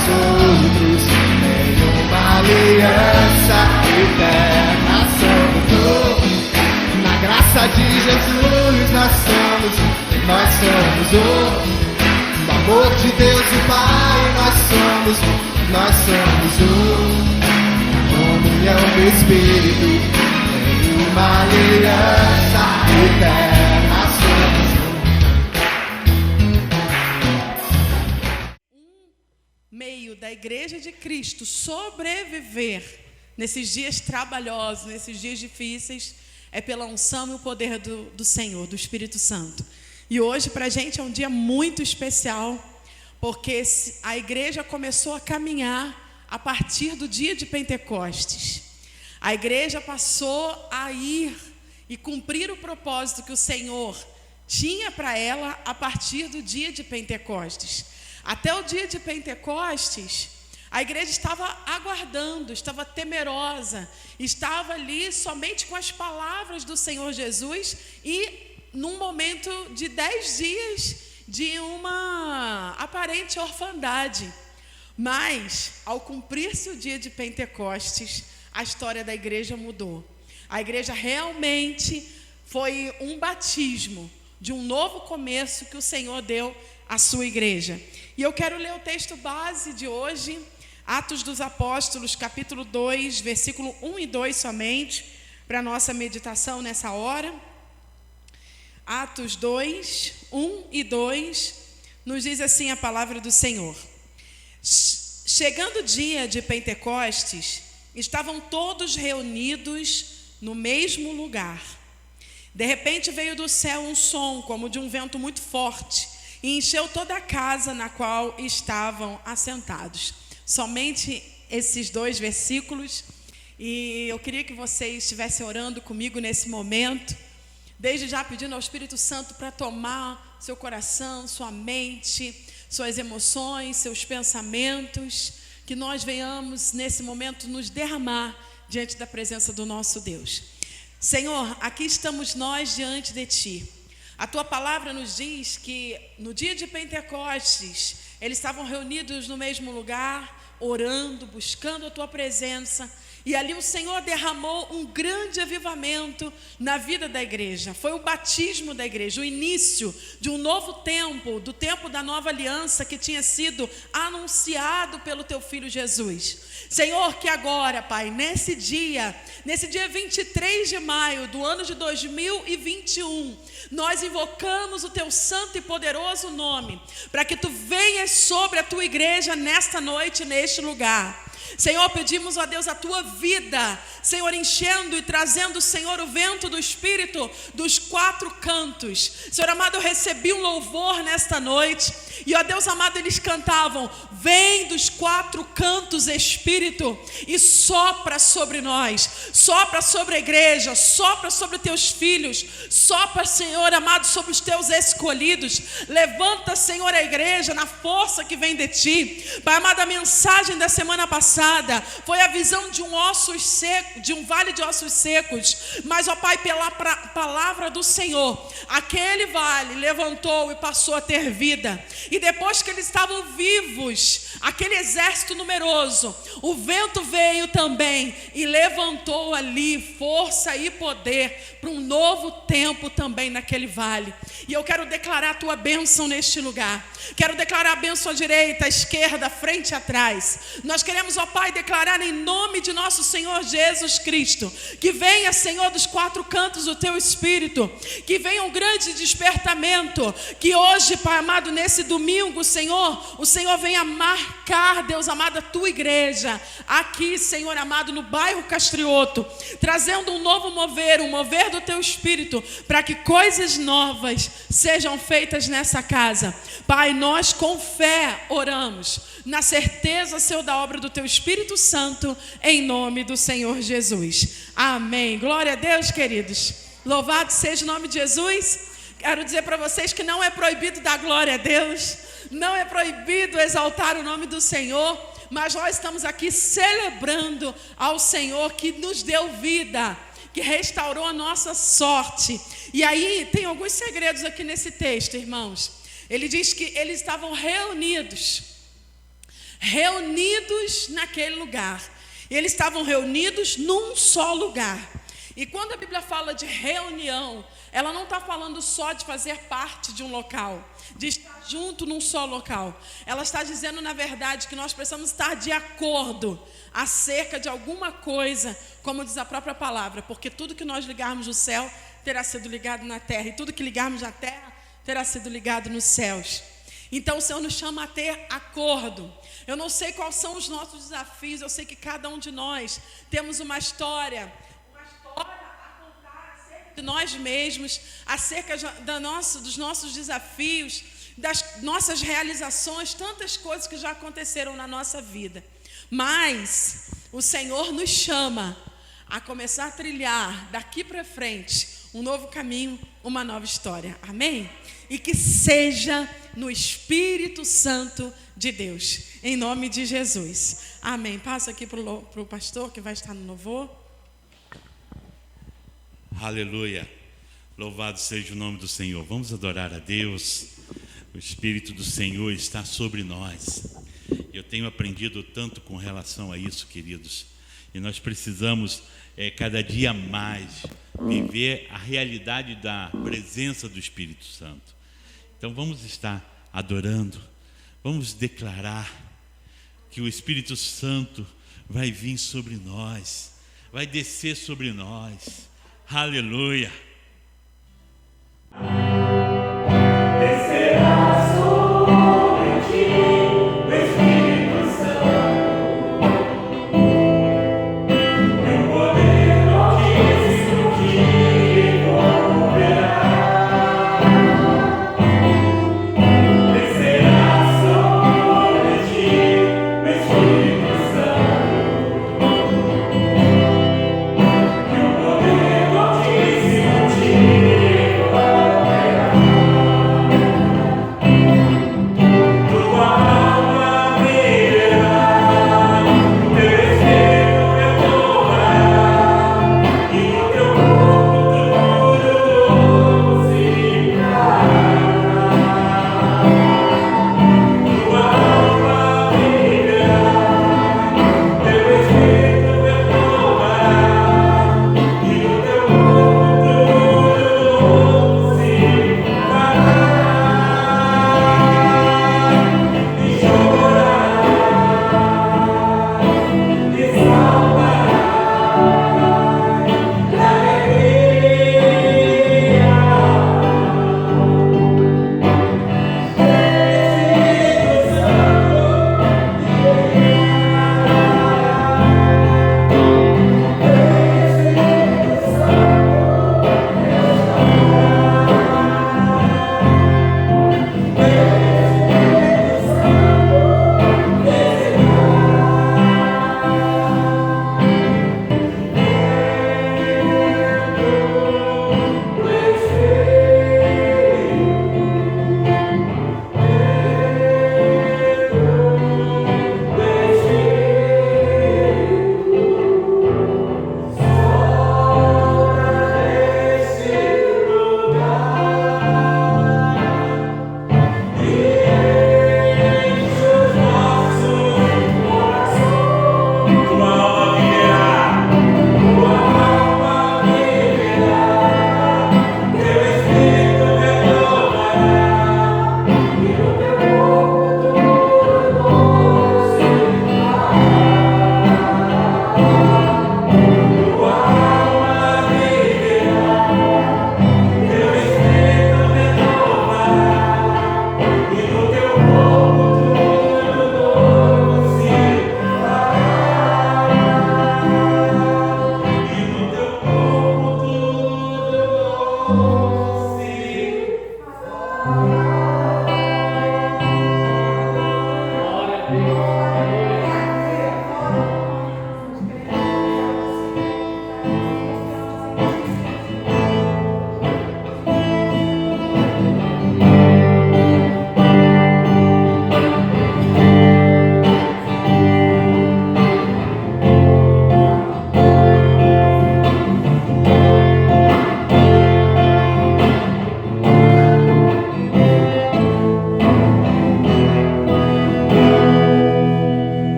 nós outros, nenhuma aliança eterna somos. Na graça de Jesus nós somos um. No amor de Deus e Pai nós somos um. Na comunhão do Espírito, nenhuma aliança eterna somos um. Meio da Igreja de Cristo sobreviver nesses dias trabalhosos, nesses dias difíceis, é pela unção e o poder do Senhor, do Espírito Santo. E hoje para a gente é um dia muito especial, porque a igreja começou a caminhar a partir do dia de Pentecostes. A igreja passou a ir e cumprir o propósito que o Senhor tinha para ela a partir do dia de Pentecostes. Até o dia de Pentecostes, a igreja estava aguardando, estava temerosa, estava ali somente com as palavras do Senhor Jesus e num momento de 10 dias de uma aparente orfandade. Mas, ao cumprir-se o dia de Pentecostes, a história da igreja mudou. A igreja realmente foi um batismo de um novo começo que o Senhor deu à sua igreja. E eu quero ler o texto base de hoje, Atos dos Apóstolos, capítulo 2, versículo 1 e 2 somente, para a nossa meditação nessa hora. Atos 2, 1 e 2, nos diz assim a palavra do Senhor. Chegando o dia de Pentecostes, estavam todos reunidos no mesmo lugar. De repente veio do céu um som, como de um vento muito forte, e encheu toda a casa na qual estavam assentados. Somente esses 2 versículos, e eu queria que vocês estivessem orando comigo nesse momento, desde já pedindo ao Espírito Santo para tomar seu coração, sua mente, suas emoções, seus pensamentos, que nós venhamos nesse momento nos derramar diante da presença do nosso Deus. Senhor, aqui estamos nós diante de Ti. A Tua palavra nos diz que no dia de Pentecostes, eles estavam reunidos no mesmo lugar, orando, buscando a Tua presença. E ali o Senhor derramou um grande avivamento na vida da igreja. Foi o batismo da igreja, o início de um novo tempo, do tempo da nova aliança que tinha sido anunciado pelo Teu Filho Jesus. Senhor, que agora, Pai, nesse dia 23 de maio do ano de 2021, nós invocamos o Teu santo e poderoso nome, para que Tu venhas sobre a Tua igreja nesta noite, neste lugar. Senhor, pedimos a Deus a Tua vida, Senhor, enchendo e trazendo, Senhor, o vento do Espírito dos 4 cantos. Senhor amado, eu recebi um louvor nesta noite, e ó Deus amado, eles cantavam: vem dos 4 cantos, Espírito, e sopra sobre nós, sopra sobre a igreja, sopra sobre os Teus filhos, sopra, Senhor amado, sobre os Teus escolhidos. Levanta, Senhor, a igreja na força que vem de Ti. Pai amado, a mensagem da semana passada foi a visão de um vale de ossos secos, mas ó Pai, pela palavra do Senhor, aquele vale levantou e passou a ter vida. E depois que eles estavam vivos, aquele exército numeroso, o vento veio também e levantou ali força e poder para um novo tempo também naquele vale. E eu quero declarar a Tua bênção neste lugar. Quero declarar a bênção à direita, à esquerda, à frente e atrás. Nós queremos, ó Pai, declarar em nome de nosso Senhor Jesus Cristo, que venha, Senhor, dos 4 cantos o Teu Espírito, que venha um grande despertamento, que hoje, Pai amado, nesse domingo, Senhor, o Senhor venha marcar, Deus amado, a Tua igreja, aqui, Senhor amado, no bairro Castrioto, trazendo um novo mover, um mover do Teu Espírito, para que coisas novas sejam feitas nessa casa. Pai, nós com fé oramos, na certeza, Senhor, da obra do Teu Espírito Santo, em nome do Senhor Jesus. Amém. Glória a Deus, queridos. Louvado seja o nome de Jesus. Quero dizer para vocês que não é proibido dar glória a Deus, não é proibido exaltar o nome do Senhor, mas nós estamos aqui celebrando ao Senhor que nos deu vida, que restaurou a nossa sorte. E aí tem alguns segredos aqui nesse texto, irmãos. Ele diz que eles estavam reunidos reunidos naquele lugar. E eles estavam reunidos num só lugar. E quando a Bíblia fala de reunião, ela não está falando só de fazer parte de um local, de estar junto num só local. Ela está dizendo, na verdade, que nós precisamos estar de acordo acerca de alguma coisa, como diz a própria palavra, porque tudo que nós ligarmos no céu terá sido ligado na terra, e tudo que ligarmos na terra terá sido ligado nos céus. Então o Senhor nos chama a ter acordo. Eu não sei quais são os nossos desafios, eu sei que cada um de nós temos uma história a contar acerca de nós mesmos, acerca dos nossos desafios, das nossas realizações, tantas coisas que já aconteceram na nossa vida. Mas o Senhor nos chama a começar a trilhar daqui para frente um novo caminho, uma nova história. Amém? E que seja no Espírito Santo de Deus, em nome de Jesus. Amém. Passo aqui para o pastor que vai estar no louvor. Aleluia. Louvado seja o nome do Senhor. Vamos adorar a Deus. O Espírito do Senhor está sobre nós. Eu tenho aprendido tanto com relação a isso, queridos. E nós precisamos cada dia mais viver a realidade da presença do Espírito Santo. Então vamos estar adorando, vamos declarar que o Espírito Santo vai vir sobre nós, vai descer sobre nós. Aleluia. Descerá sobre ti o Espírito Santo, e o poder altíssimo te envolverá. Descerá sobre ti o Espírito Santo, e o poder altíssimo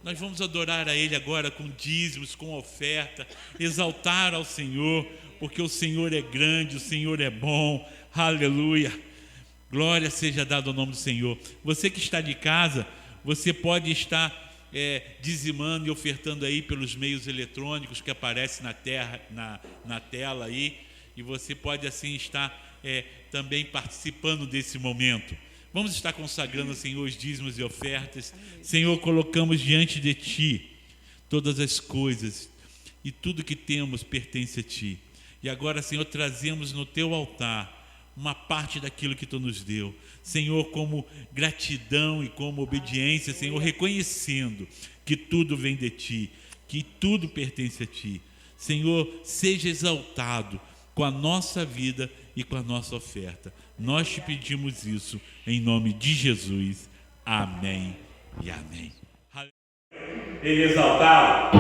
Nós vamos adorar a Ele agora com dízimos, com oferta, exaltar ao Senhor, porque o Senhor é grande, o Senhor é bom. Aleluia. Glória seja dada ao nome do Senhor. Você que está de casa, você pode estar dizimando e ofertando aí pelos meios eletrônicos que aparecem na tela aí, e você pode assim estar também participando desse momento. Vamos estar consagrando ao Senhor os dízimos e ofertas. Senhor, colocamos diante de Ti todas as coisas, e tudo que temos pertence a Ti. E agora, Senhor, trazemos no Teu altar uma parte daquilo que Tu nos deu, Senhor, como gratidão e como obediência, Senhor, reconhecendo que tudo vem de Ti, que tudo pertence a Ti. Senhor, seja exaltado com a nossa vida e com a nossa oferta. Nós Te pedimos isso em nome de Jesus. Amém e amém. Ele exaltado.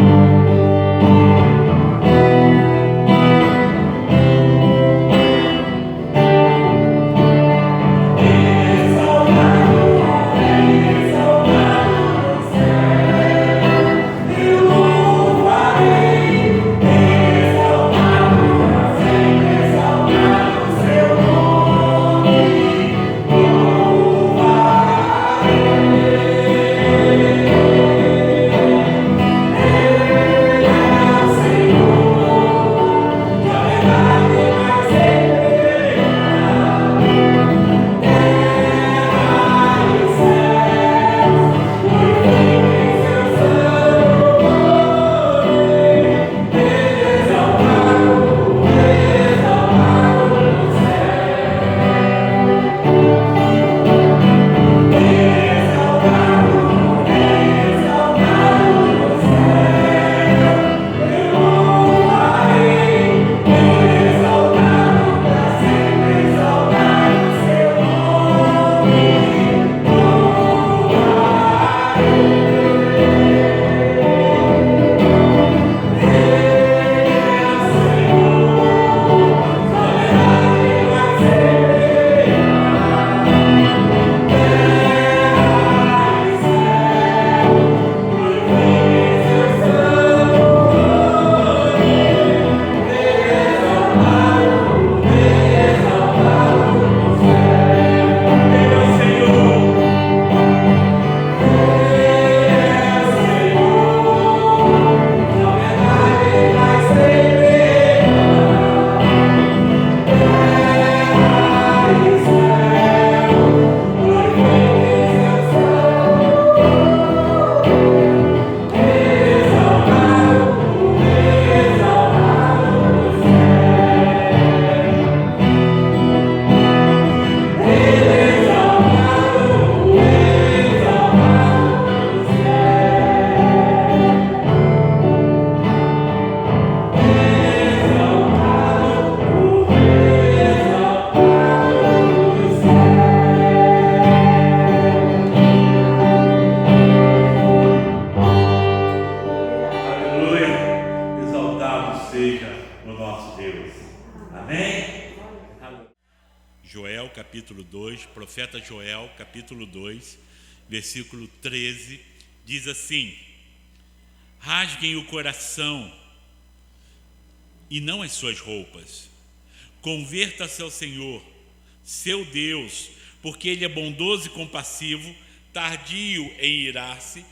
Profeta Joel, capítulo 2, versículo 13, diz assim: rasguem o coração e não as suas roupas, converta-se ao Senhor, seu Deus, porque Ele é bondoso e compassivo, tardio em irar-se,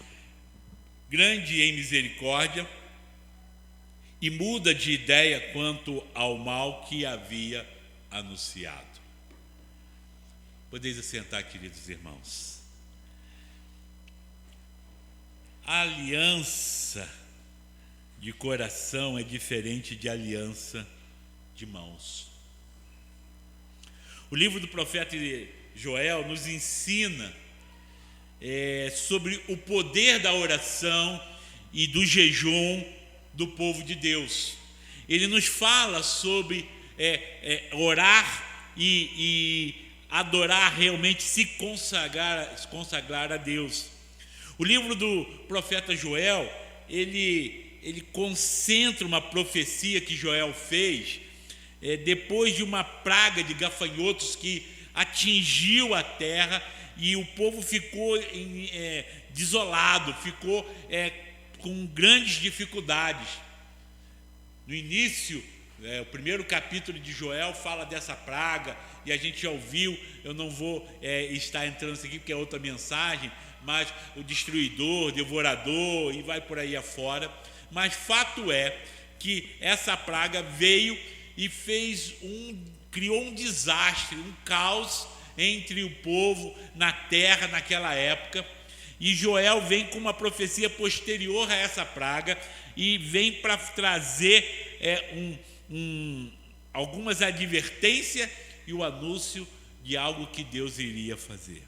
grande em misericórdia, e muda de ideia quanto ao mal que havia anunciado. Podeis assentar, queridos irmãos. A aliança de coração é diferente de aliança de mãos. O livro do profeta Joel nos ensina sobre o poder da oração e do jejum do povo de Deus. Ele nos fala sobre orar e adorar, realmente se consagrar a Deus. O livro do profeta Joel, ele concentra uma profecia que Joel fez depois de uma praga de gafanhotos que atingiu a terra, e o povo ficou desolado, ficou com grandes dificuldades. No início, o primeiro capítulo de Joel fala dessa praga, e a gente já ouviu, eu não vou estar entrando nisso aqui porque é outra mensagem, mas o destruidor, devorador, e vai por aí afora. Mas fato é que essa praga veio e criou um desastre, um caos entre o povo na terra naquela época. E Joel vem com uma profecia posterior a essa praga e vem para trazer algumas advertências e o anúncio de algo que Deus iria fazer.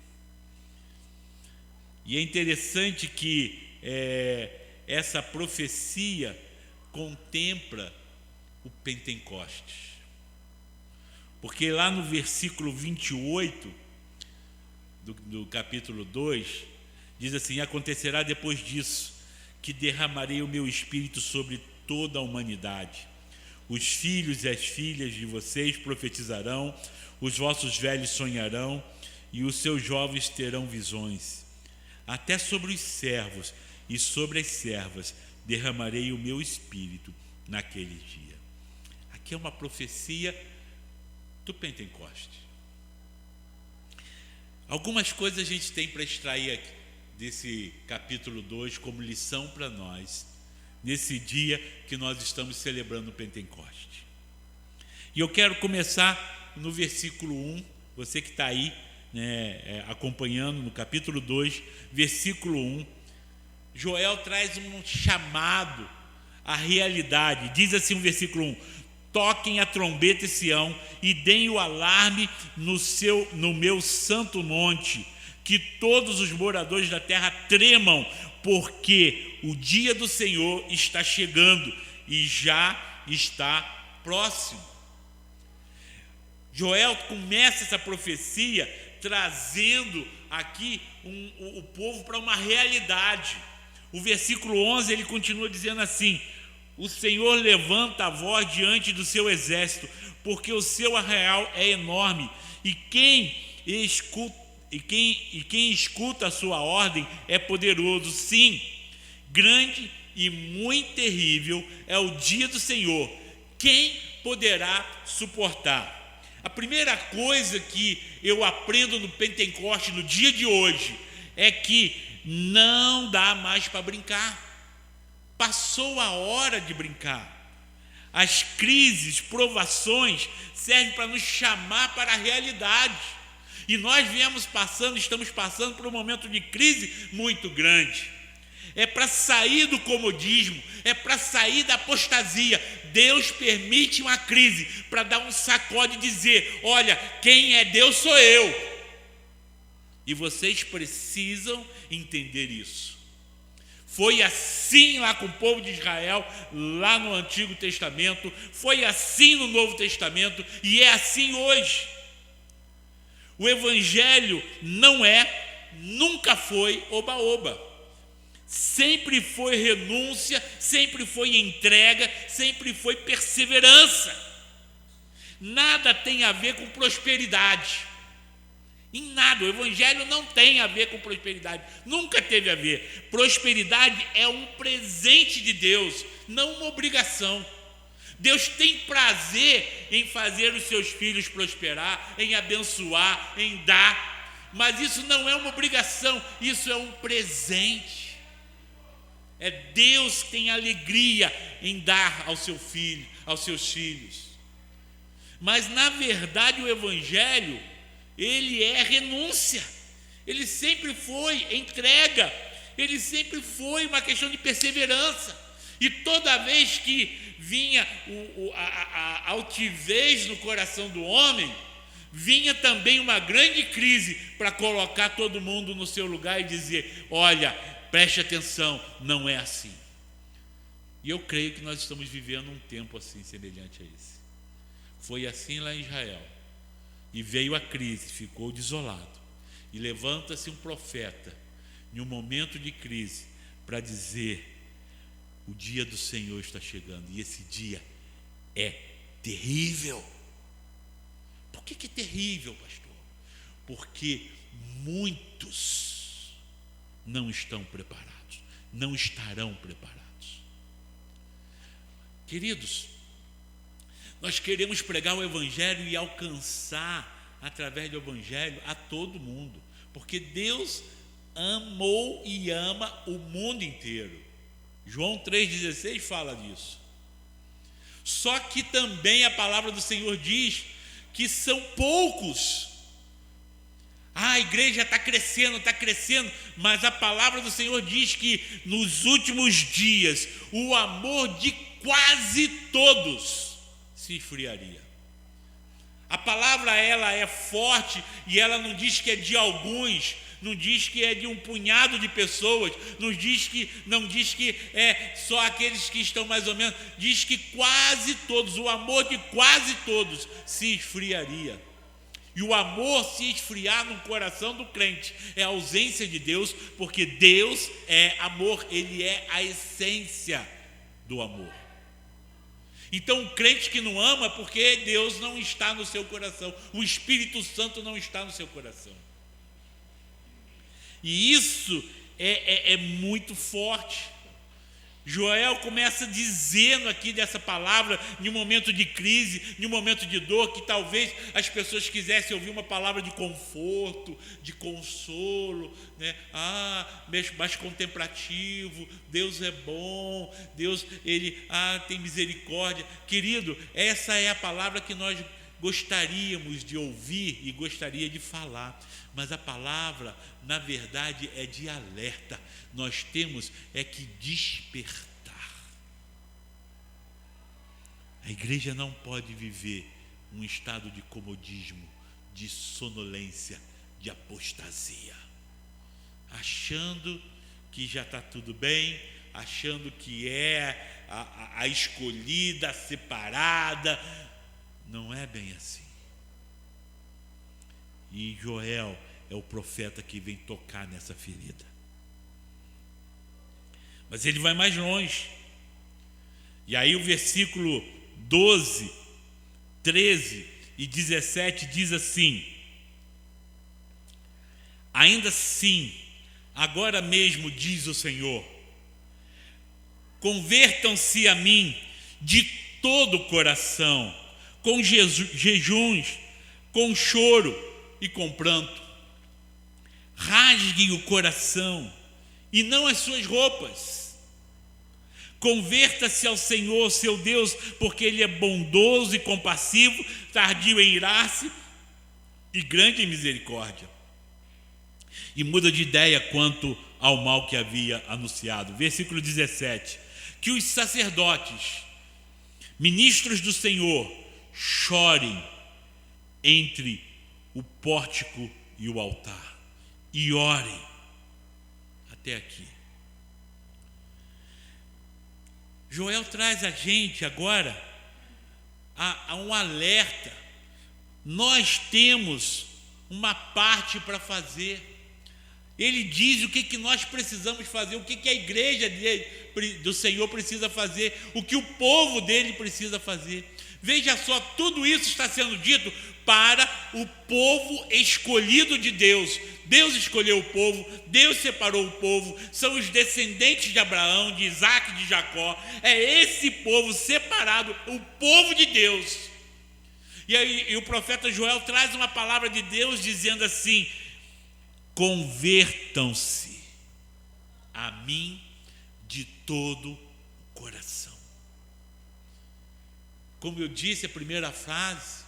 E é interessante que essa profecia contempla o Pentecostes. Porque lá no versículo 28 do capítulo 2, diz assim: acontecerá depois disso que derramarei o meu espírito sobre toda a humanidade. Os filhos e as filhas de vocês profetizarão, os vossos velhos sonharão e os seus jovens terão visões. Até sobre os servos e sobre as servas derramarei o meu espírito naquele dia. Aqui é uma profecia do Pentecostes. Algumas coisas a gente tem para extrair aqui desse capítulo 2 como lição para nós, nesse dia que nós estamos celebrando o Pentecostes. E eu quero começar no versículo 1, você que está aí acompanhando no capítulo 2, versículo 1, Joel traz um chamado à realidade. Diz assim o versículo 1: toquem a trombeta em Sião e deem o alarme no meu santo monte, que todos os moradores da terra tremam, porque o dia do Senhor está chegando e já está próximo. Joel começa essa profecia trazendo aqui o povo para uma realidade. O versículo 11 ele continua dizendo assim: o Senhor levanta a voz diante do seu exército, porque o seu arraial é enorme, e quem escuta a sua ordem é poderoso. Sim, grande e muito terrível é o dia do Senhor. Quem poderá suportar? A primeira coisa que eu aprendo no Pentecostes, no dia de hoje, é que não dá mais para brincar. Passou a hora de brincar. As crises, provações servem para nos chamar para a realidade. E nós estamos passando por um momento de crise muito grande. É para sair do comodismo, é para sair da apostasia. Deus permite uma crise para dar um sacode e dizer: olha, quem é Deus sou eu. E vocês precisam entender isso. Foi assim lá com o povo de Israel, lá no Antigo Testamento, foi assim no Novo Testamento e é assim hoje. O Evangelho nunca foi oba-oba. Sempre foi renúncia, sempre foi entrega, sempre foi perseverança. Nada tem a ver com prosperidade. Em nada, o Evangelho não tem a ver com prosperidade, nunca teve a ver. Prosperidade é um presente de Deus, não uma obrigação. Deus tem prazer em fazer os seus filhos prosperar, em abençoar, em dar, mas isso não é uma obrigação, isso é um presente. É Deus que tem alegria em dar ao seu filho, aos seus filhos. Mas na verdade o Evangelho, ele é renúncia, ele sempre foi entrega, ele sempre foi uma questão de perseverança. E toda vez que vinha a altivez no coração do homem, vinha também uma grande crise para colocar todo mundo no seu lugar e dizer: olha, preste atenção, não é assim. E eu creio que nós estamos vivendo um tempo assim, semelhante a esse. Foi assim lá em Israel. E veio a crise, ficou desolado. E levanta-se um profeta, em um momento de crise, para dizer: o dia do Senhor está chegando. E esse dia é terrível. Por que é terrível, pastor? Porque muitos não estão preparados, não estarão preparados. Queridos, nós queremos pregar o Evangelho e alcançar, através do Evangelho, a todo mundo, porque Deus amou e ama o mundo inteiro. João 3,16 fala disso. Só que também a palavra do Senhor diz que são poucos. A igreja está crescendo, mas a palavra do Senhor diz que nos últimos dias o amor de quase todos se esfriaria. A palavra, ela é forte e ela não diz que é de alguns, não diz que é de um punhado de pessoas, não diz que é só aqueles que estão mais ou menos, diz que quase todos, o amor de quase todos se esfriaria. E o amor se esfriar no coração do crente é a ausência de Deus, porque Deus é amor, Ele é a essência do amor. Então o crente que não ama, porque Deus não está no seu coração, o Espírito Santo não está no seu coração. E isso é muito forte. Joel começa dizendo aqui dessa palavra, em um momento de crise, em um momento de dor, que talvez as pessoas quisessem ouvir uma palavra de conforto, de consolo, né? Mais contemplativo, Deus é bom, Deus, Ele tem misericórdia. Querido, essa é a palavra que nós gostaríamos de ouvir e gostaria de falar, mas a palavra, na verdade, é de alerta. Nós temos que despertar. A igreja não pode viver um estado de comodismo, de sonolência, de apostasia, achando que já está tudo bem, achando que é a escolhida, a separada. Não é bem assim. E Joel é o profeta que vem tocar nessa ferida. Mas ele vai mais longe. E aí o versículo 12, 13 e 17 diz assim: ainda assim, agora mesmo diz o Senhor, convertam-se a mim de todo o coração, com jejuns, com choro e com pranto. Rasguem o coração e não as suas roupas. Converta-se ao Senhor, seu Deus, porque Ele é bondoso e compassivo, tardio em irar-se e grande em misericórdia. E muda de ideia quanto ao mal que havia anunciado. Versículo 17. Que os sacerdotes, ministros do Senhor, chorem entre o pórtico e o altar e orem. Até aqui. Joel traz a gente agora a um alerta. Nós temos uma parte para fazer. Ele diz o que nós precisamos fazer, o que a igreja do Senhor precisa fazer, o que o povo dele precisa fazer. Veja só, tudo isso está sendo dito para o povo escolhido de Deus. Deus escolheu o povo, Deus separou o povo, são os descendentes de Abraão, de Isaac e de Jacó. É esse povo separado, o povo de Deus. E o profeta Joel traz uma palavra de Deus dizendo assim: convertam-se a mim de todo o coração. Como eu disse, a primeira frase,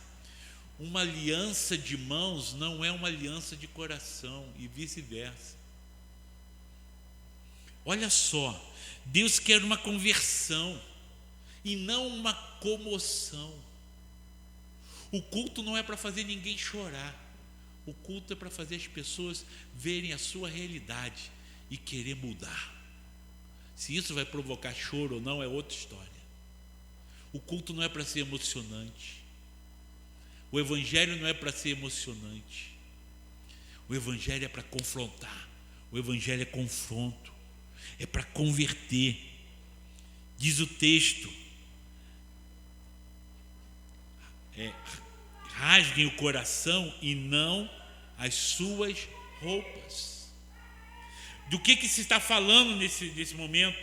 uma aliança de mãos não é uma aliança de coração, e vice-versa. Olha só, Deus quer uma conversão e não uma comoção. O culto não é para fazer ninguém chorar. O culto é para fazer as pessoas verem a sua realidade e querer mudar. Se isso vai provocar choro ou não é outra história. O culto não é para ser emocionante. O evangelho não é para ser emocionante. O evangelho é para confrontar. O evangelho é confronto. É para converter. Diz o texto: rasguem o coração e não as suas roupas. do que se está falando nesse momento.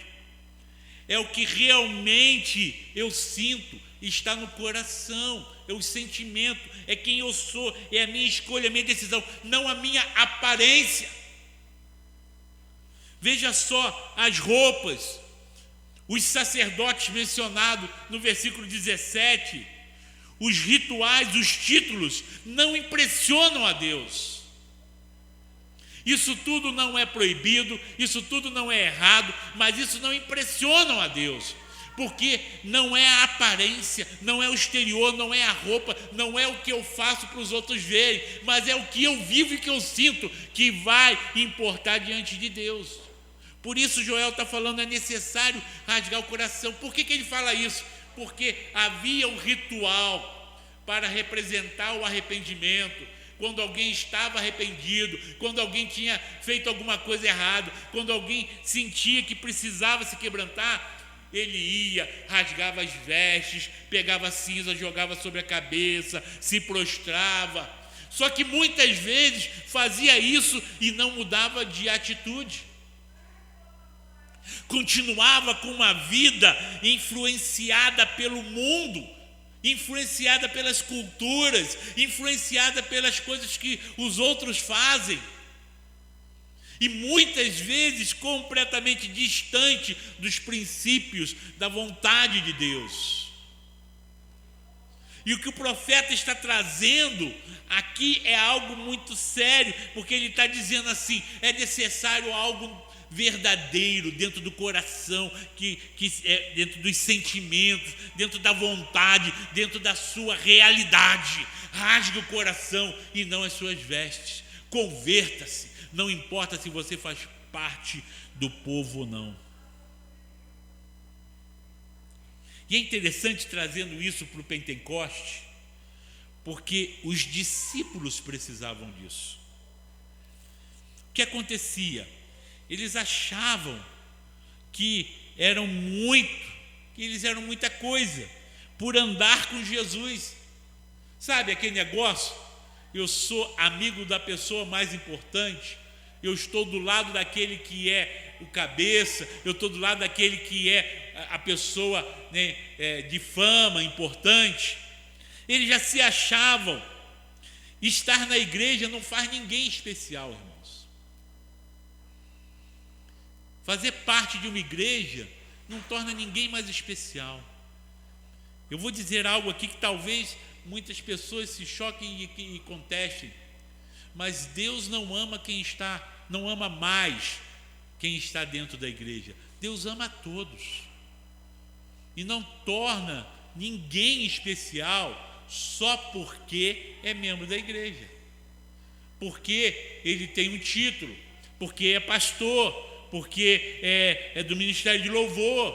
É o que realmente eu sinto, está no coração, é o sentimento, é quem eu sou, é a minha escolha, a minha decisão, não a minha aparência. Veja só as roupas, os sacerdotes mencionados no versículo 17, os rituais, os títulos, não impressionam a Deus. Isso tudo não é proibido, isso tudo não é errado, mas isso não impressiona a Deus, porque não é a aparência, não é o exterior, não é a roupa, não é o que eu faço para os outros verem, mas é o que eu vivo e que eu sinto que vai importar diante de Deus. Por isso Joel está falando, é necessário rasgar o coração. Por que ele fala isso? Porque havia um ritual para representar o arrependimento. Quando alguém estava arrependido, quando alguém tinha feito alguma coisa errada, quando alguém sentia que precisava se quebrantar, ele ia, rasgava as vestes, pegava cinza, jogava sobre a cabeça, se prostrava. Só que muitas vezes fazia isso e não mudava de atitude. Continuava com uma vida influenciada pelo mundo, influenciada pelas culturas, influenciada pelas coisas que os outros fazem, e muitas vezes completamente distante dos princípios da vontade de Deus. E o que o profeta está trazendo aqui é algo muito sério, porque ele está dizendo assim: é necessário algo verdadeiro dentro do coração, que é dentro dos sentimentos, dentro da vontade, dentro da sua realidade. Rasgue o coração e não as suas vestes. Converta-se, não importa se você faz parte do povo ou não. E é interessante trazendo isso para o Pentecoste, porque os discípulos precisavam disso. O que acontecia? Eles achavam que eles eram muita coisa por andar com Jesus. Sabe aquele negócio? Eu sou amigo da pessoa mais importante, eu estou do lado daquele que é o cabeça, eu estou do lado daquele que é a pessoa, né, de fama, importante. Eles já se achavam. Estar na igreja não faz ninguém especial, irmãos. Fazer parte de uma igreja não torna ninguém mais especial. Eu vou dizer algo aqui que talvez muitas pessoas se choquem e contestem, mas Deus não ama não ama mais quem está dentro da igreja. Deus ama a todos e não torna ninguém especial só porque é membro da igreja, porque ele tem um título, porque é pastor, porque é do ministério de louvor,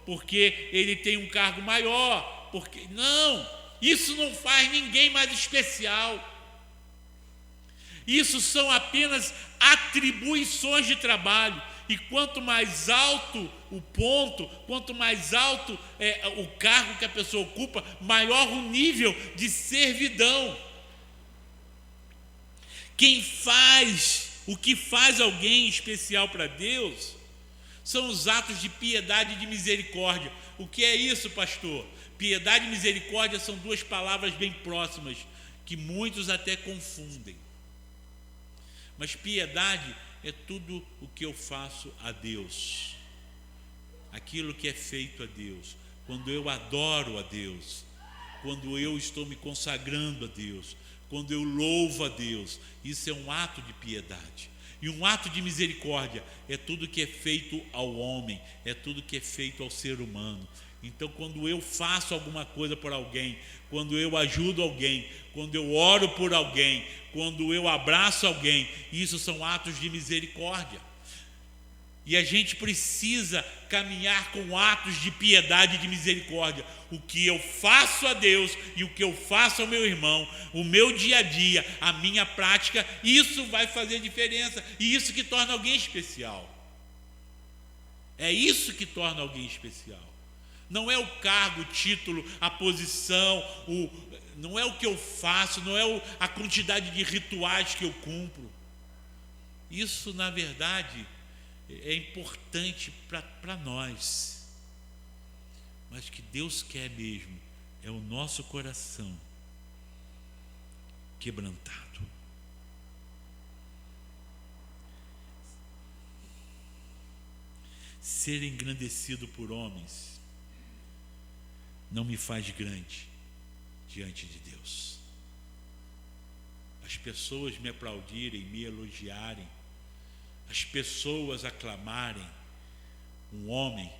porque ele tem um cargo maior, porque não, isso não faz ninguém mais especial. Isso são apenas atribuições de trabalho, e quanto mais alto o ponto, quanto mais alto é o cargo que a pessoa ocupa, maior o nível de servidão. O que faz alguém especial para Deus são os atos de piedade e de misericórdia. O que é isso, pastor? Piedade e misericórdia são duas palavras bem próximas, que muitos até confundem. Mas piedade é tudo o que eu faço a Deus, aquilo que é feito a Deus, quando eu adoro a Deus, quando eu estou me consagrando a Deus, quando eu louvo a Deus. Isso é um ato de piedade. E um ato de misericórdia é tudo que é feito ao homem, é tudo que é feito ao ser humano. Então, quando eu faço alguma coisa por alguém, quando eu ajudo alguém, quando eu oro por alguém, quando eu abraço alguém, isso são atos de misericórdia. E a gente precisa caminhar com atos de piedade e de misericórdia. O que eu faço a Deus e o que eu faço ao meu irmão, o meu dia a dia, a minha prática, isso vai fazer diferença. E isso que torna alguém especial. É isso que torna alguém especial. Não é o cargo, o título, a posição, não é o que eu faço, não é a quantidade de rituais que eu cumpro. Isso, na verdade, é importante para nós, mas que Deus quer mesmo é o nosso coração quebrantado. Ser engrandecido por homens não me faz grande diante de Deus. As pessoas me aplaudirem, me elogiarem, as pessoas aclamarem, um homem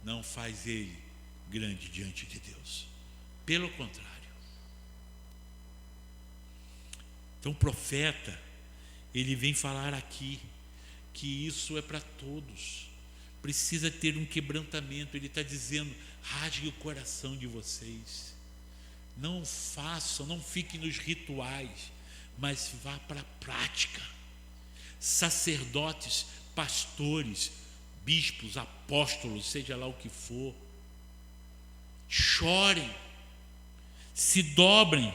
não faz ele grande diante de Deus. Pelo contrário. Então o profeta, ele vem falar aqui que isso é para todos. Precisa ter um quebrantamento. Ele está dizendo: rasgue o coração de vocês. Não façam, não fiquem nos rituais, mas vá para a prática. Sacerdotes, pastores, bispos, apóstolos, seja lá o que for, chorem, se dobrem,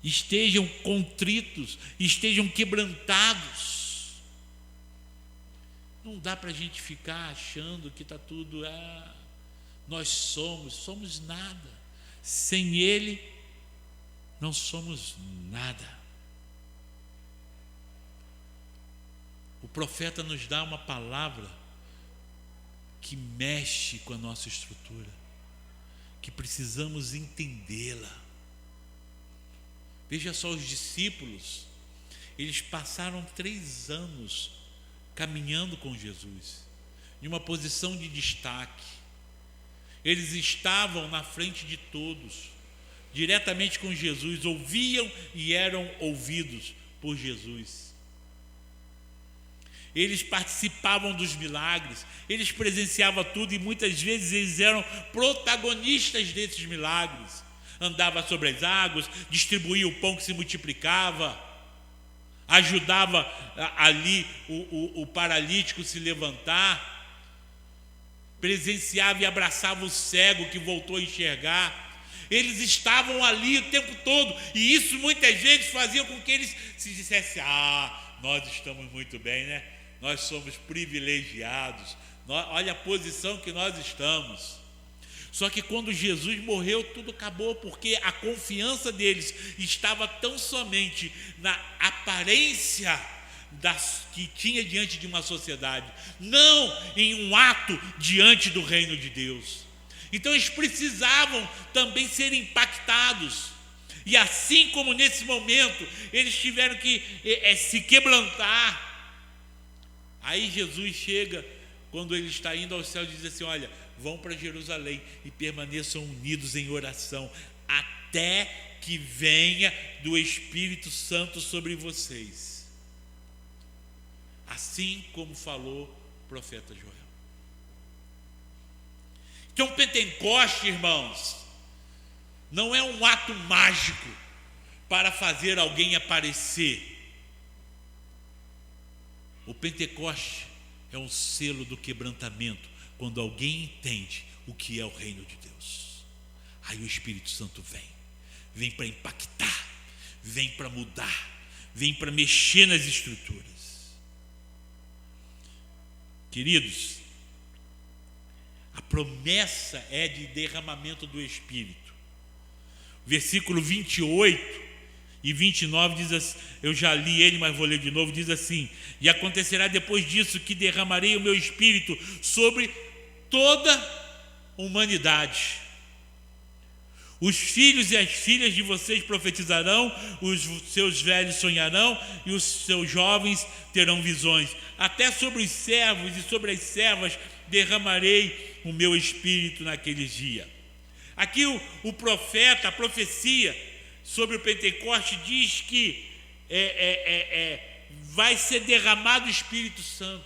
estejam contritos, estejam quebrantados. Não dá para a gente ficar achando que está tudo, nós somos nada. Sem Ele, não somos nada. O profeta nos dá uma palavra que mexe com a nossa estrutura, que precisamos entendê-la. Veja só, os discípulos, eles passaram 3 anos caminhando com Jesus, em uma posição de destaque. Eles estavam na frente de todos, diretamente com Jesus, ouviam e eram ouvidos por Jesus. Eles participavam dos milagres, eles presenciavam tudo e muitas vezes eles eram protagonistas desses milagres. Andava sobre as águas, distribuía o pão que se multiplicava, ajudava ali o paralítico se levantar, presenciava e abraçava o cego que voltou a enxergar. Eles estavam ali o tempo todo, e isso muitas vezes fazia com que eles se dissessem: nós estamos muito bem, né? Nós somos privilegiados, olha a posição que nós estamos. Só que quando Jesus morreu, tudo acabou, porque a confiança deles estava tão somente na aparência que tinha diante de uma sociedade, não em um ato diante do reino de Deus. Então eles precisavam também ser impactados, e assim como nesse momento eles tiveram que se quebrantar. Aí Jesus chega, quando ele está indo ao céu, diz assim: olha, vão para Jerusalém e permaneçam unidos em oração, até que venha do Espírito Santo sobre vocês, assim como falou o profeta Joel. Então Pentecoste, irmãos, não é um ato mágico para fazer alguém aparecer. O Pentecoste é um selo do quebrantamento, quando alguém entende o que é o reino de Deus. Aí o Espírito Santo vem para impactar, vem para mudar, vem para mexer nas estruturas. Queridos, a promessa é de derramamento do Espírito. Versículo 28 e 29 diz assim, eu já li ele, mas vou ler de novo, diz assim: e acontecerá depois disso que derramarei o meu Espírito sobre toda a humanidade. Os filhos e as filhas de vocês profetizarão, os seus velhos sonharão e os seus jovens terão visões. Até sobre os servos e sobre as servas derramarei o meu Espírito naqueles dias. Aqui o profeta, a profecia sobre o Pentecoste diz que vai ser derramado o Espírito Santo.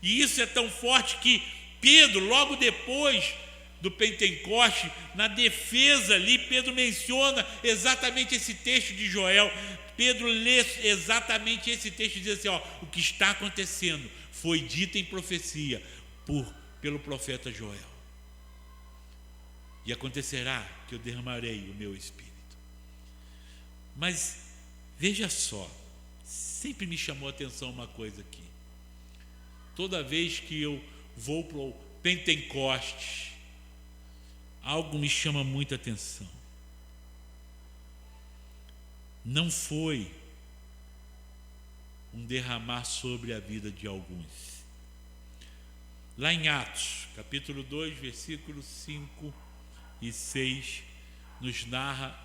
E isso é tão forte que Pedro, logo depois do Pentecoste, na defesa ali, Pedro menciona exatamente esse texto de Joel. Pedro lê exatamente esse texto e diz assim: o que está acontecendo foi dito em profecia pelo profeta Joel. E acontecerá que eu derramarei o meu Espírito. Mas veja só, sempre me chamou a atenção uma coisa aqui. toda vez que eu vou para o Pentecostes, algo me chama muita atenção. Não foi um derramar sobre a vida de alguns. Lá em Atos, capítulo 2, versículos 5 e 6, nos narra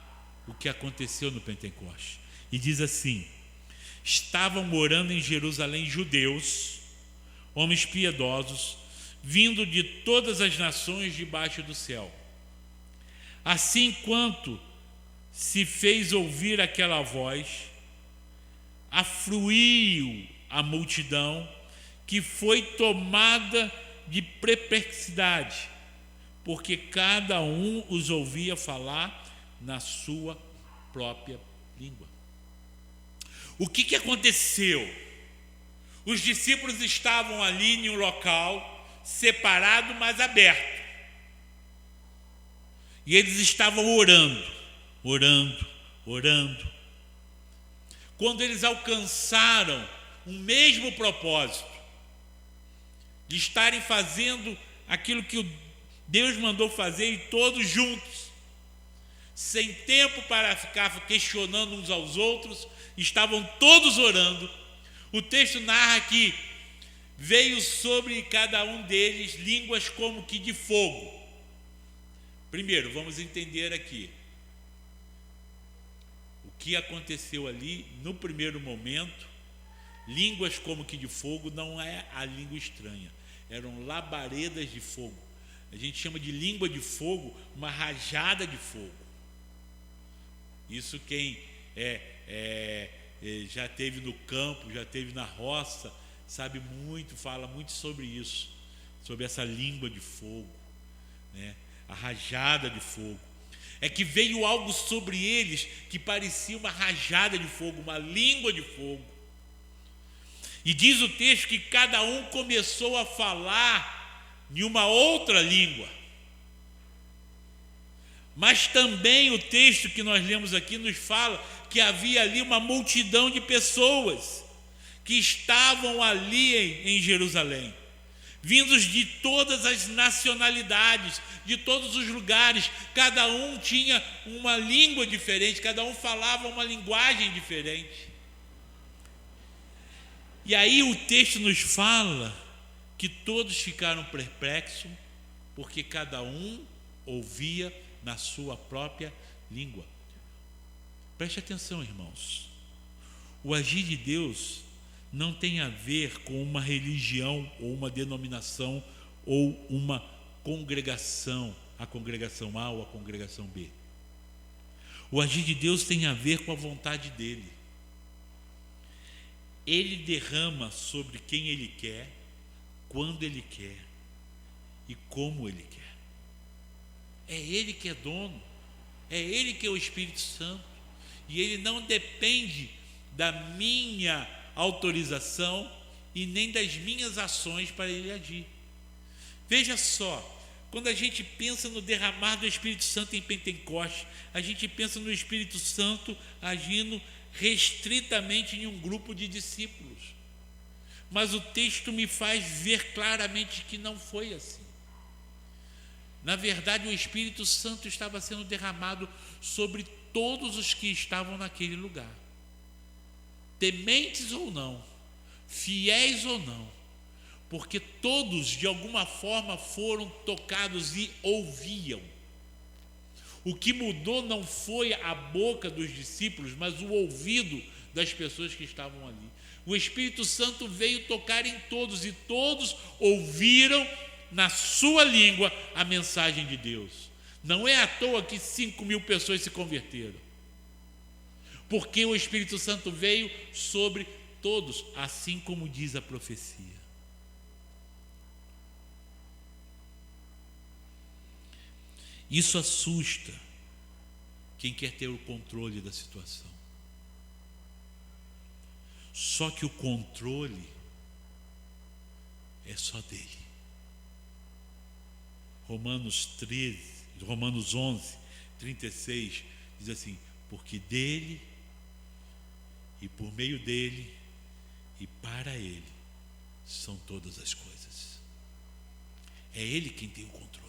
o que aconteceu no Pentecostes. E diz assim: estavam morando em Jerusalém judeus, homens piedosos, vindo de todas as nações debaixo do céu. Assim, quanto se fez ouvir aquela voz, afluiu a multidão, que foi tomada de perplexidade, porque cada um os ouvia falar na sua própria língua. O que aconteceu? Os discípulos estavam ali em um local separado, mas aberto. E eles estavam orando. Quando eles alcançaram o mesmo propósito, de estarem fazendo aquilo que Deus mandou fazer, e todos juntos, sem tempo para ficar questionando uns aos outros, estavam todos orando. O texto narra que veio sobre cada um deles línguas como que de fogo. Primeiro, vamos entender aqui o que aconteceu ali no primeiro momento. Línguas como que de fogo não é a língua estranha, eram labaredas de fogo. A gente chama de língua de fogo uma rajada de fogo. Isso quem já esteve no campo, já esteve na roça, sabe muito, fala muito sobre isso, sobre essa língua de fogo, né? A rajada de fogo. É que veio algo sobre eles que parecia uma rajada de fogo, uma língua de fogo. E diz o texto que cada um começou a falar em uma outra língua. Mas também o texto que nós lemos aqui nos fala que havia ali uma multidão de pessoas que estavam ali em Jerusalém, vindos de todas as nacionalidades, de todos os lugares. Cada um tinha uma língua diferente, cada um falava uma linguagem diferente. E aí o texto nos fala que todos ficaram perplexos, porque cada um ouvia na sua própria língua. Preste atenção, irmãos. O agir de Deus não tem a ver com uma religião ou uma denominação ou uma congregação, a congregação A ou a congregação B. O agir de Deus tem a ver com a vontade dele. Ele derrama sobre quem ele quer, quando ele quer e como ele quer. É ele que é dono, é ele que é o Espírito Santo, e ele não depende da minha autorização e nem das minhas ações para ele agir. Veja só, quando a gente pensa no derramar do Espírito Santo em Pentecostes, a gente pensa no Espírito Santo agindo restritamente em um grupo de discípulos. Mas o texto me faz ver claramente que não foi assim. Na verdade, o Espírito Santo estava sendo derramado sobre todos os que estavam naquele lugar, tementes ou não, fiéis ou não, porque todos de alguma forma foram tocados e ouviam. O que mudou não foi a boca dos discípulos, mas o ouvido das pessoas que estavam ali. O Espírito Santo veio tocar em todos, e todos ouviram na sua língua a mensagem de Deus. Não é à toa que 5.000 pessoas se converteram, porque o Espírito Santo veio sobre todos, assim como diz a profecia. Isso assusta quem quer ter o controle da situação. Só que o controle é só dele. Romanos 11, 36 diz assim: porque dele e por meio dele e para ele são todas as coisas. É Ele quem tem o controle.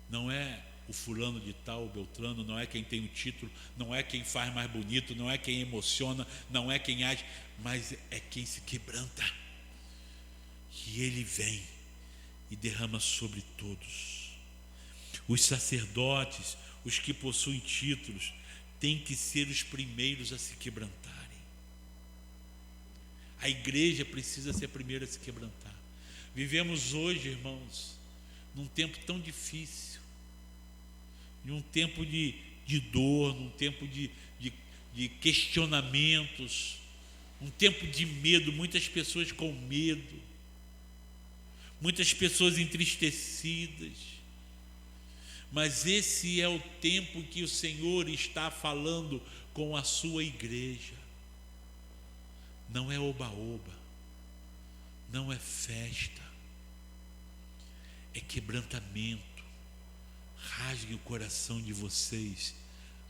Não é o fulano de tal, o Beltrano, não é quem tem o título, não é quem faz mais bonito, não é quem emociona, não é quem age, mas é quem se quebranta. E Ele vem e derrama sobre todos. Os sacerdotes, os que possuem títulos, têm que ser os primeiros a se quebrantarem. A igreja precisa ser a primeira a se quebrantar. Vivemos hoje, irmãos, num tempo tão difícil, num tempo de dor, num tempo de questionamentos, um tempo de medo, muitas pessoas com medo, muitas pessoas entristecidas. Mas esse é o tempo que o Senhor está falando com a sua igreja. Não é oba-oba, não é festa, é quebrantamento. Rasgue o coração de vocês,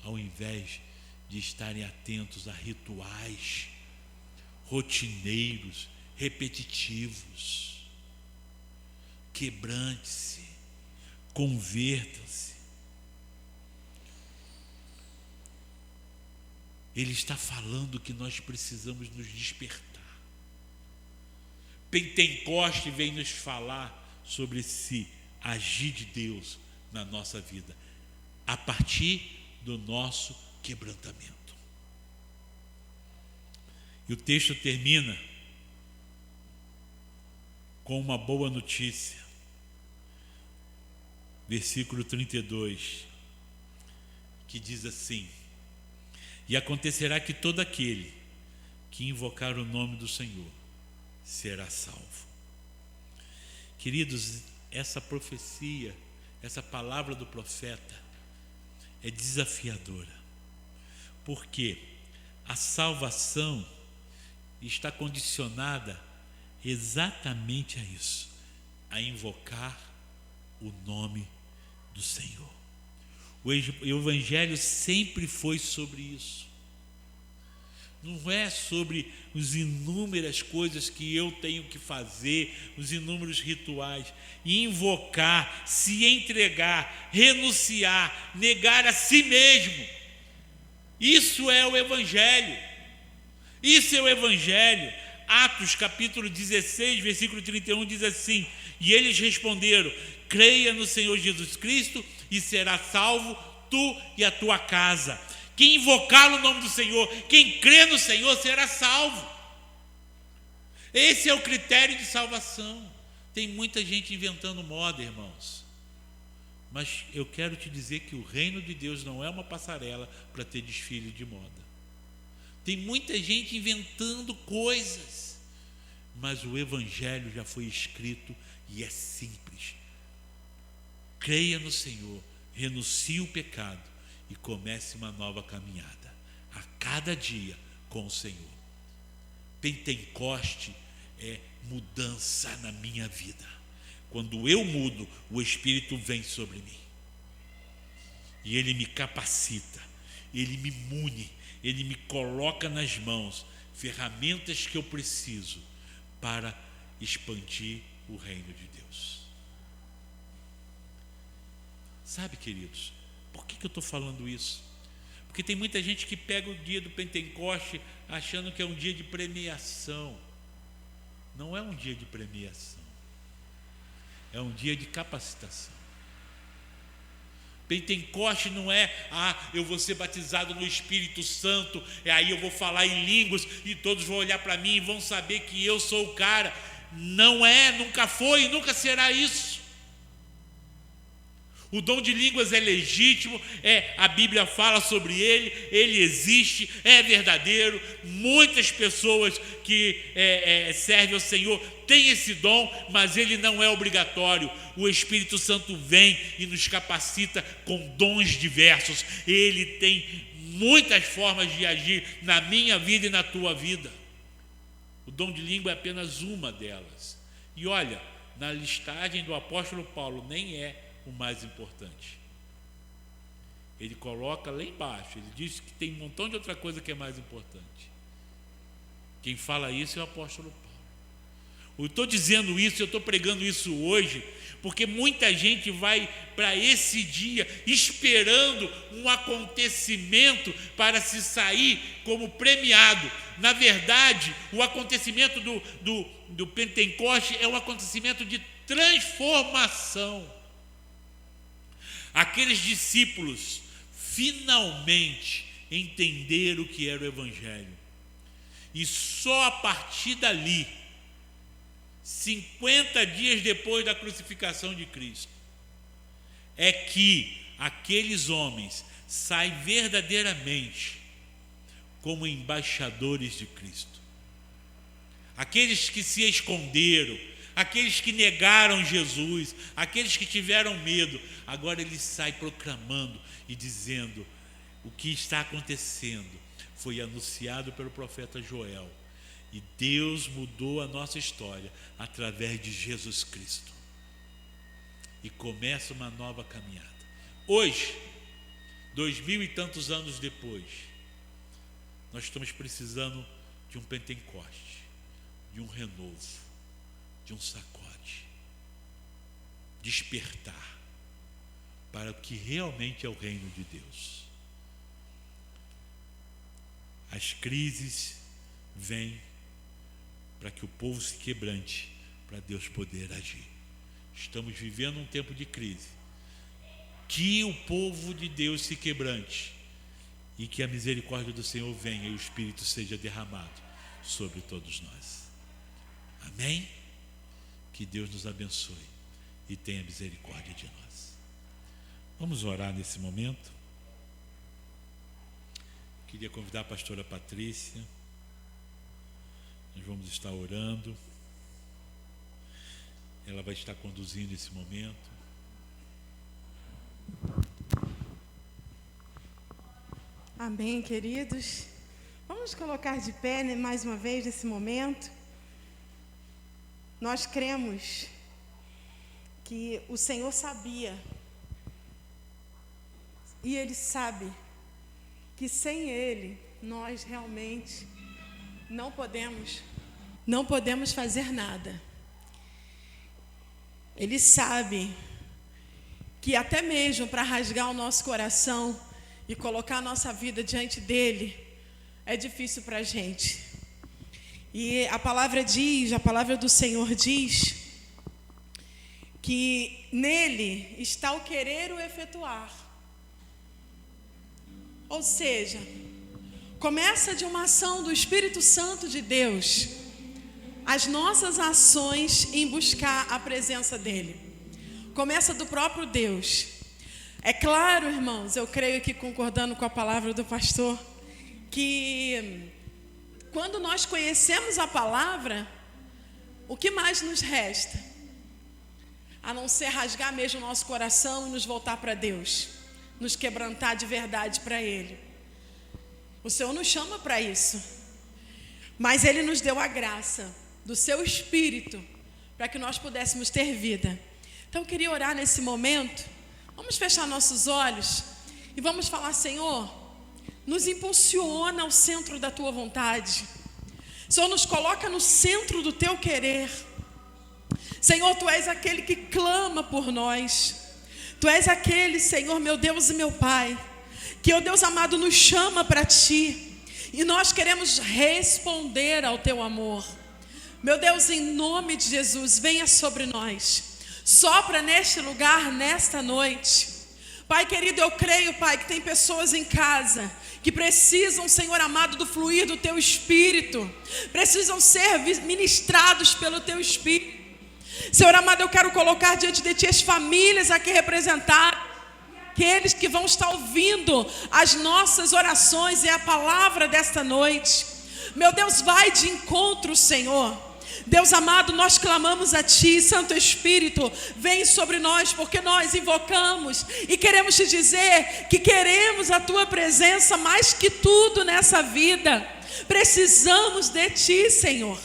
ao invés de estarem atentos a rituais rotineiros, repetitivos. Quebrante-se, converta-se. Ele está falando que nós precisamos nos despertar. Pentecoste vem nos falar sobre esse agir de Deus na nossa vida, a partir do nosso quebrantamento. E o texto termina com uma boa notícia. Versículo 32, que diz assim: e acontecerá que todo aquele que invocar o nome do Senhor será salvo. Queridos, essa profecia, essa palavra do profeta é desafiadora, porque a salvação está condicionada exatamente a isso, a invocar o nome do Senhor. O Evangelho sempre foi sobre isso. Não é sobre as inúmeras coisas que eu tenho que fazer, os inúmeros rituais. Invocar, se entregar, renunciar, negar a si mesmo. Isso é o Evangelho. Isso é o Evangelho. Atos capítulo 16, versículo 31 diz assim: e eles responderam: creia no Senhor Jesus Cristo e será salvo tu e a tua casa. Quem invocar o nome do Senhor, quem crê no Senhor, será salvo. Esse é o critério de salvação. Tem muita gente inventando moda, irmãos, mas eu quero te dizer que o reino de Deus não é uma passarela para ter desfile de moda. Tem muita gente inventando coisas, mas o Evangelho já foi escrito e é simples. Creia no Senhor, renuncie o pecado e comece uma nova caminhada, a cada dia com o Senhor. Pentecoste é mudança na minha vida. Quando eu mudo, o Espírito vem sobre mim e Ele me capacita, Ele me mune, Ele me coloca nas mãos ferramentas que eu preciso para expandir o reino de Deus. Sabe, queridos, por que eu estou falando isso? Porque tem muita gente que pega o dia do Pentecoste achando que é um dia de premiação. Não é um dia de premiação, é um dia de capacitação. Pentecoste não é, eu vou ser batizado no Espírito Santo, aí eu vou falar em línguas e todos vão olhar para mim e vão saber que eu sou o cara. Não é, nunca foi e nunca será isso. O dom de línguas é legítimo, a Bíblia fala sobre ele existe, é verdadeiro. Muitas pessoas que servem ao Senhor têm esse dom, mas ele não é obrigatório. O Espírito Santo vem e nos capacita com dons diversos. Ele tem muitas formas de agir na minha vida e na tua vida. O dom de língua é apenas uma delas. E olha, na listagem do apóstolo Paulo nem é o mais importante. Ele coloca lá embaixo, ele diz que tem um montão de outra coisa que é mais importante. Quem fala isso é o apóstolo Paulo. Eu estou dizendo isso, eu estou pregando isso hoje, porque muita gente vai para esse dia esperando um acontecimento para se sair como premiado. Na verdade, o acontecimento do Pentecoste é um acontecimento de transformação. Aqueles discípulos finalmente entenderam o que era o Evangelho. E só a partir dali, 50 dias depois da crucificação de Cristo, é que aqueles homens saem verdadeiramente como embaixadores de Cristo. Aqueles que se esconderam, aqueles que negaram Jesus, aqueles que tiveram medo, agora eles saem proclamando e dizendo: o que está acontecendo foi anunciado pelo profeta Joel, e Deus mudou a nossa história através de Jesus Cristo. E começa uma nova caminhada. Hoje, 2000 e tantos anos depois, nós estamos precisando de um Pentecoste, de um renovo, de um sacode, despertar para o que realmente é o reino de Deus. As crises vêm para que o povo se quebrante, para Deus poder agir. Estamos vivendo um tempo de crise. Que o povo de Deus se quebrante e que a misericórdia do Senhor venha e o Espírito seja derramado sobre todos nós. Amém? Que Deus nos abençoe e tenha misericórdia de nós. Vamos orar nesse momento. Queria convidar a pastora Patrícia. Nós vamos estar orando. Ela vai estar conduzindo esse momento. Amém, queridos. Vamos colocar de pé, né, mais uma vez nesse momento. Nós cremos que o Senhor sabia, e Ele sabe, que sem Ele nós realmente não podemos fazer nada. Ele sabe que até mesmo para rasgar o nosso coração e colocar a nossa vida diante dele é difícil para a gente. E a palavra do Senhor diz que nele está o querer e o efetuar. Ou seja, começa de uma ação do Espírito Santo de Deus, as nossas ações em buscar a presença dele. Começa do próprio Deus. É claro, irmãos, eu creio que concordando com a palavra do pastor, que quando nós conhecemos a palavra, o que mais nos resta? A não ser rasgar mesmo o nosso coração e nos voltar para Deus, nos quebrantar de verdade para Ele. O Senhor nos chama para isso, mas Ele nos deu a graça do Seu Espírito para que nós pudéssemos ter vida. Então eu queria orar nesse momento. Vamos fechar nossos olhos e vamos falar: Senhor, nos impulsiona ao centro da Tua vontade. Senhor, nos coloca no centro do Teu querer. Senhor, Tu és aquele que clama por nós. Tu és aquele, Senhor, meu Deus e meu Pai, que, ó Deus amado, nos chama para Ti, e nós queremos responder ao Teu amor. Meu Deus, em nome de Jesus, venha sobre nós, sopra neste lugar, nesta noite. Pai querido, eu creio, Pai, que tem pessoas em casa que precisam, Senhor amado, do fluir do Teu Espírito, precisam ser ministrados pelo Teu Espírito. Senhor amado, eu quero colocar diante de Ti as famílias aqui representadas, aqueles que vão estar ouvindo as nossas orações e a palavra desta noite. Meu Deus, vai de encontro, Senhor. Deus amado, nós clamamos a Ti, Santo Espírito, vem sobre nós, porque nós invocamos e queremos Te dizer que queremos a Tua presença mais que tudo nessa vida. Precisamos de Ti, Senhor.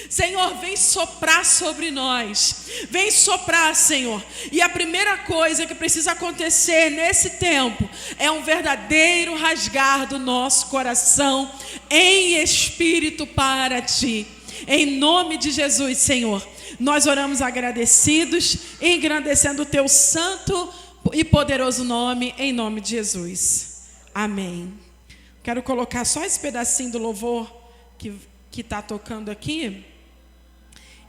Senhor, vem soprar sobre nós, vem soprar, Senhor. E a primeira coisa que precisa acontecer nesse tempo é um verdadeiro rasgar do nosso coração em espírito para Ti. Em nome de Jesus, Senhor, nós oramos agradecidos, engrandecendo o teu santo e poderoso nome, em nome de Jesus. Amém. Quero colocar só esse pedacinho do louvor que está tocando aqui,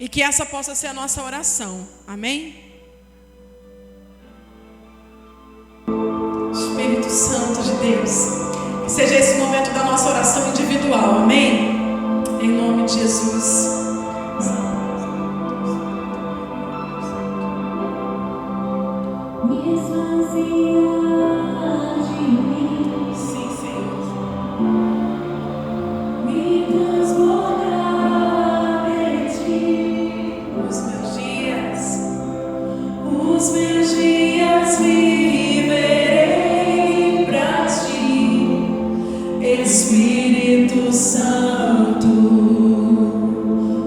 e que essa possa ser a nossa oração. Amém? Espírito Santo de Deus, que seja esse momento da nossa oração individual. Amém? Em nome de Jesus. Sim, Senhor. Os meus dias viverei pra ti, Espírito Santo.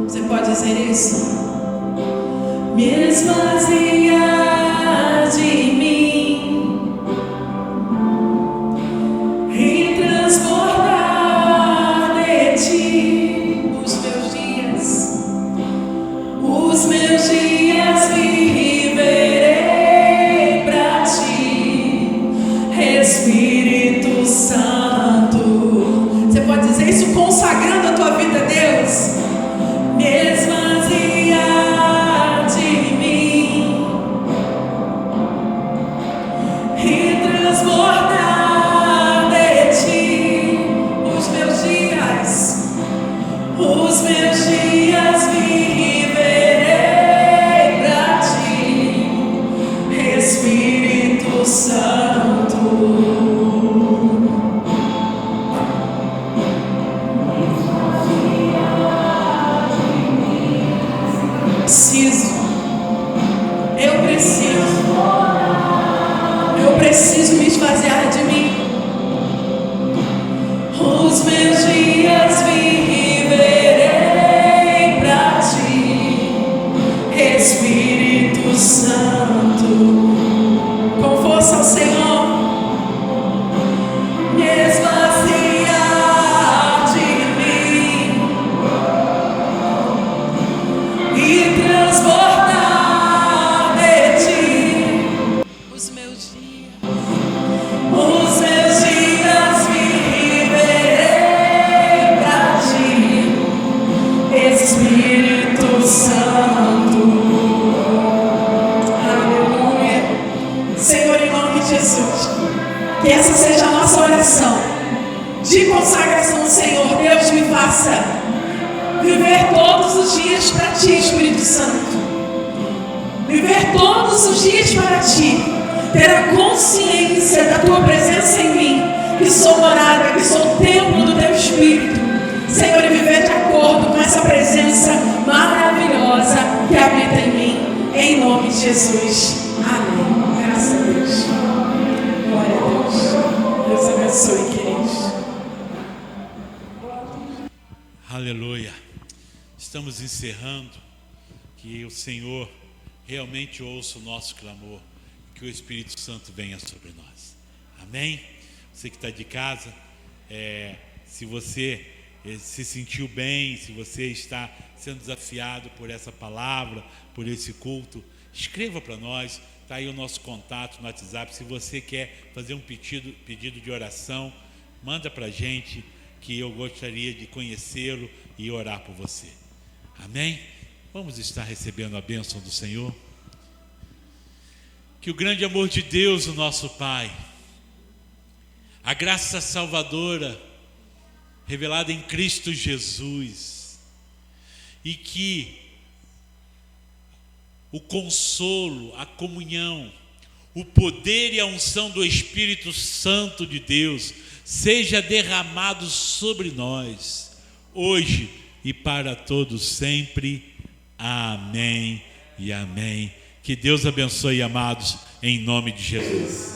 Você pode dizer isso? Me esvazia de mim e transbordar de ti. Os meus dias viverei pra ti, Espírito Santo. Você pode dizer isso consagrando a tua vida a Deus? Me esvazia de mim e transbordar de ti. Os meus dias viverei pra ti, Espírito Santo. Eu preciso me esvaziar de mim. Os meus dias viverei pra ti, Espírito Santo. Com força ao Senhor. Me esvaziar de mim e transbordar de ti. Os meus dias viverei pra ti, Espírito Santo. Aleluia. Senhor, em nome de Jesus, que essa seja a nossa oração de consagração. Senhor Deus, me faça viver todos os dias para ti, Espírito Santo. Viver todos os dias para ti. Ter a consciência da tua presença em mim, que sou morada, que sou templo do teu Espírito. Senhor, e viver de acordo com essa presença maravilhosa que habita em mim. Em nome de Jesus. Amém. Graças a Deus. Glória a Deus. Deus abençoe, queridos. Aleluia. Estamos encerrando. Que o Senhor realmente ouça o nosso clamor. Que o Espírito Santo venha sobre nós. Amém? Você que está de casa, se você se sentiu bem, se você está sendo desafiado por essa palavra, por esse culto, escreva para nós. Está aí o nosso contato no WhatsApp. Se você quer fazer um pedido de oração, manda para a gente, que eu gostaria de conhecê-lo e orar por você. Amém? Vamos estar recebendo a bênção do Senhor. Que o grande amor de Deus, o nosso Pai, a graça salvadora revelada em Cristo Jesus, e que o consolo, a comunhão, o poder e a unção do Espírito Santo de Deus seja derramado sobre nós, hoje e para todos sempre. Amém e amém. Que Deus abençoe, amados, em nome de Jesus.